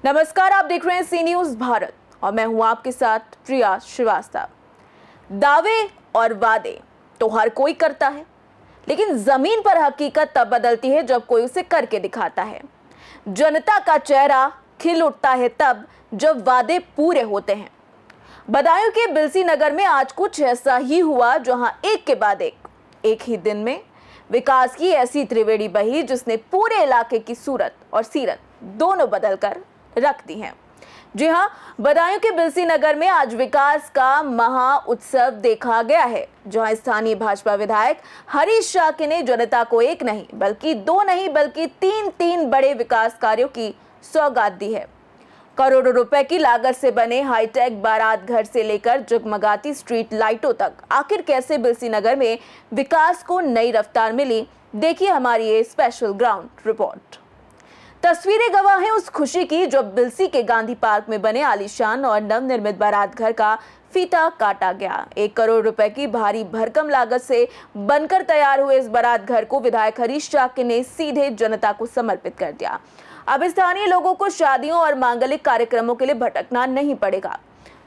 नमस्कार, आप देख रहे हैं सी न्यूज़ भारत और मैं हूं आपके साथ प्रिया श्रीवास्तव। दावे और वादे तो हर कोई करता है, लेकिन जमीन पर हकीकत तब बदलती है जब कोई उसे करके दिखाता है। जनता का चेहरा खिल उठता है तब जब वादे पूरे होते हैं। बदायूं के बिलसी नगर में आज कुछ ऐसा ही हुआ, जहां एक के बाद एक ही दिन में विकास की ऐसी त्रिवेणी बही जिसने पूरे इलाके की सूरत और सीरत दोनों बदलकर रख दी हैं। जी हां, बदायूं के बिलसी नगर में आज विकास का महा उत्सव देखा गया है, जहां स्थानीय भाजपा विधायक हरीश शाक्य ने जनता को एक नहीं बल्कि दो नहीं बल्कि तीन बड़े विकास कार्यों की सौगात दी है। करोड़ों रुपए की लागत से बने हाईटेक बारात घर से लेकर जगमगाती स्ट्रीट लाइटों तक आखिर कैसे बिलसी नगर में विकास को नई रफ्तार मिली, देखिए हमारी ये स्पेशल ग्राउंड रिपोर्ट। तस्वीरें गवाह हैं उस खुशी की जब बिलसी के गांधी पार्क में बने आलीशान और नवनिर्मित बारात घर का फीता काटा गया। 1 करोड़ रुपए की भारी भरकम लागत से बनकर तैयार हुए इस बारात घर को विधायक हरीश शाक्य ने सीधे जनता को समर्पित कर दिया। अब स्थानीय लोगों को शादियों और मांगलिक कार्यक्रमों के लिए भटकना नहीं पड़ेगा।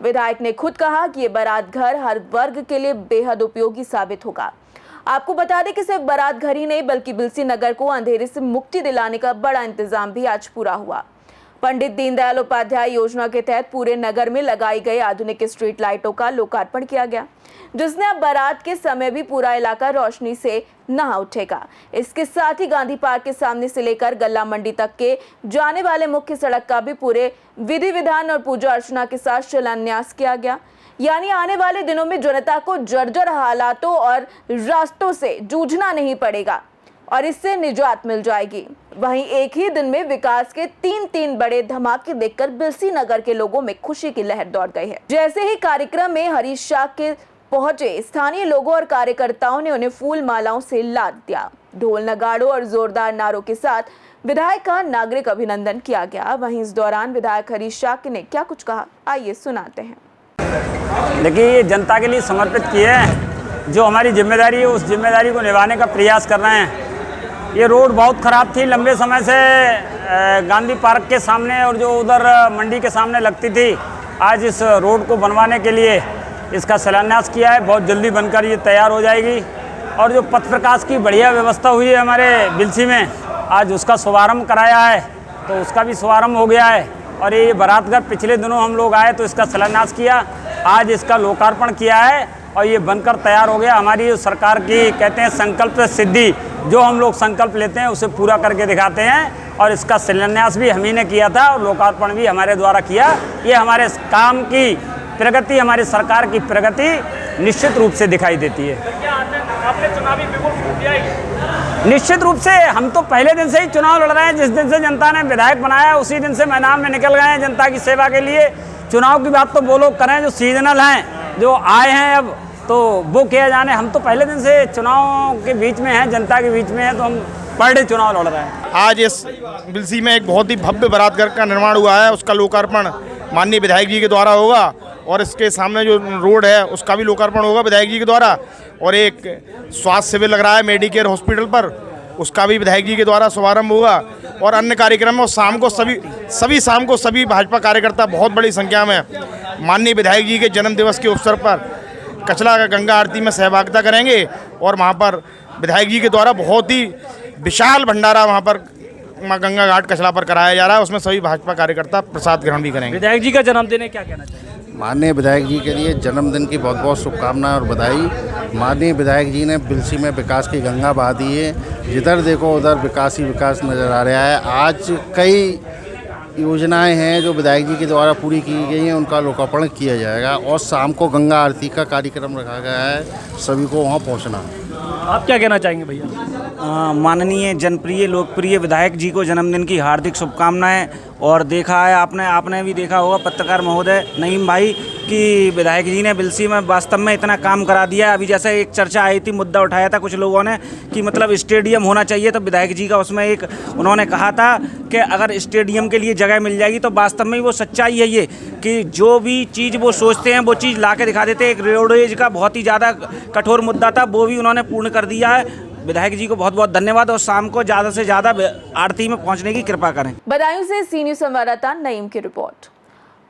विधायक ने खुद कहा कि ये बारात घर हर वर्ग के लिए बेहद उपयोगी साबित होगा। आपको बता दें कि सिर्फ बारात घर ही नहीं बल्कि बिलसी नगर को अंधेरे से मुक्ति दिलाने का बड़ा इंतजाम भी आज पूरा हुआ। पंडित दीनदयाल उपाध्याय योजना के तहत पूरे नगर में लगाई गई आधुनिक स्ट्रीट लाइटों का लोकार्पण किया गया, जिसने अब बारात के समय भी पूरा इलाका रोशनी से नहा उठेगा। इसके साथ ही गांधी पार्क के सामने से लेकर गल्ला मंडी तक के जाने वाले मुख्य सड़क का भी पूरे विधि विधान और पूजा अर्चना के साथ शिलान्यास किया गया। यानी आने वाले दिनों में जनता को जर्जर हालातों और रास्तों से जूझना नहीं पड़ेगा और इससे निजात मिल जाएगी। वहीं एक ही दिन में विकास के तीन बड़े धमाके देखकर बिलसी नगर के लोगों में खुशी की लहर दौड़ गई है। जैसे ही कार्यक्रम में हरीश शाक्य पहुंचे, स्थानीय लोगों और कार्यकर्ताओं ने उन्हें फूल मालाओं से लाद दिया। ढोल नगाड़ों और जोरदार नारों के साथ विधायक का नागरिक अभिनंदन किया गया। वहीं इस दौरान विधायक हरीश शाक्य ने क्या कुछ कहा, आइए सुनाते हैं। देखिए, ये जनता के लिए समर्पित किए हैं। जो हमारी जिम्मेदारी है उस जिम्मेदारी को निभाने का प्रयास कर रहे हैं। ये रोड बहुत ख़राब थी, लंबे समय से गांधी पार्क के सामने और जो उधर मंडी के सामने लगती थी। आज इस रोड को बनवाने के लिए इसका शिलान्यास किया है। बहुत जल्दी बनकर ये तैयार हो जाएगी। और जो पथ प्रकाश की बढ़िया व्यवस्था हुई है हमारे बिलसी में, आज उसका शुभारम्भ कराया है, तो उसका भी शुभारम्भ हो गया है। और ये बारात घर पिछले दिनों हम लोग आए तो इसका शिलान्यास किया, आज इसका लोकार्पण किया है और ये बनकर तैयार हो गया। हमारी सरकार की कहते हैं संकल्प सिद्धि, जो हम लोग संकल्प लेते हैं उसे पूरा करके दिखाते हैं। और इसका शिलान्यास भी हम ही ने किया था और लोकार्पण भी हमारे द्वारा किया। ये हमारे काम की प्रगति, हमारी सरकार की प्रगति निश्चित रूप से दिखाई देती है। आपने चुनावी बिगुल फूंक दिया है। निश्चित रूप से हम तो पहले दिन से ही चुनाव लड़ रहे हैं। जिस दिन से जनता ने विधायक बनाया उसी दिन से मैदान में निकल गए हैं जनता की सेवा के लिए। चुनाव की बात तो वो लोग करें जो सीजनल हैं, जो आए हैं अब, तो वो किया जाने। हम तो पहले दिन से चुनाव के बीच में हैं, जनता के बीच में हैं, तो हम पर डे चुनाव लड़ रहे हैं। आज इस बिलसी में एक बहुत ही भव्य बारात घर का निर्माण हुआ है। उसका लोकार्पण माननीय विधायक जी के द्वारा होगा और इसके सामने जो रोड है उसका भी लोकार्पण होगा विधायक जी के द्वारा। और एक स्वास्थ्य शिविर लग रहा है मेडिकेयर हॉस्पिटल पर, उसका भी विधायक जी के द्वारा शुभारंभ होगा। और अन्य कार्यक्रम में शाम को सभी भाजपा कार्यकर्ता बहुत बड़ी संख्या में माननीय विधायक जी के जन्म दिवस के अवसर पर कचला गंगा आरती में सहभागिता करेंगे। और वहाँ पर विधायक जी के द्वारा बहुत ही विशाल भंडारा वहाँ पर माँ गंगा घाट कचला पर कराया जा रहा है। उसमें सभी भाजपा कार्यकर्ता प्रसाद ग्रहण भी करेंगे। विधायक जी का जन्मदिन है, क्या कहना चाहिए? माननीय विधायक जी के लिए जन्मदिन की बहुत बहुत शुभकामनाएं और बधाई। माननीय विधायक जी ने बिलसी में विकास की गंगा बहा दी है। जिधर देखो उधर विकास ही विकास नज़र आ रहा है। आज कई योजनाएं हैं जो विधायक जी के द्वारा पूरी की गई हैं, उनका लोकार्पण किया जाएगा। और शाम को गंगा आरती का कार्यक्रम रखा गया है, सभी को वहाँ पहुँचना। आप क्या कहना चाहेंगे भैया? माननीय जनप्रिय लोकप्रिय विधायक जी को जन्मदिन की हार्दिक शुभकामनाएं। और देखा है आपने भी देखा होगा पत्रकार महोदय नईम भाई कि विधायक जी ने बिलसी में वास्तव में इतना काम करा दिया। अभी जैसे एक चर्चा आई थी, मुद्दा उठाया था कुछ लोगों ने कि मतलब स्टेडियम होना चाहिए, तो विधायक जी का उसमें एक उन्होंने कहा था कि अगर स्टेडियम के लिए जगह मिल जाएगी, तो वास्तव में वो सच्चाई है ये कि जो भी चीज़ वो सोचते हैं वो चीज़ ला के दिखा देते हैं। एक रोडेज का बहुत ही ज़्यादा कठोर मुद्दा था, वो भी उन्होंने पूर्ण कर दिया है। विधायक जी को बहुत बहुत धन्यवाद और शाम को ज़्यादा से ज़्यादा आरती में पहुंचने की कृपा करें। बदायूं से सी न्यूज़ संवाददाता नईम की रिपोर्ट।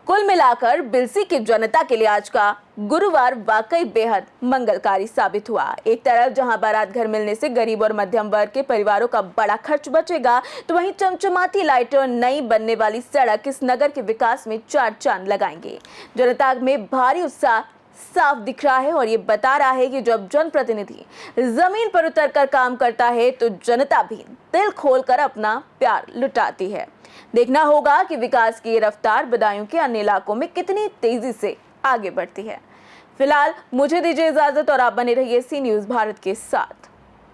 कुल मिलाकर बिलसी की जनता के लिए आज का गुरुवार वाकई बेहद मंगलकारी साबित हुआ। एक तरफ जहां बारात घर मिलने से गरीब और मध्यम वर्ग के परिवारों का बड़ा खर्च बचेगा, तो वहीं चमचमाती लाइटें और नई बनने वाली सड़क इस नगर के विकास में चार चांद लगाएंगे। जनता में भारी उत्साह साफ दिख रहा है और ये बता रहा है कि जब जनप्रतिनिधि जमीन पर उतरकर काम करता है तो जनता भी दिल खोलकर अपना प्यार लुटाती है। देखना होगा कि विकास की रफ्तार बदायूं के अन्य इलाकों में कितनी तेजी से आगे बढ़ती है। फिलहाल मुझे दीजिए इजाजत और आप बने रहिए सी न्यूज़ भारत के साथ।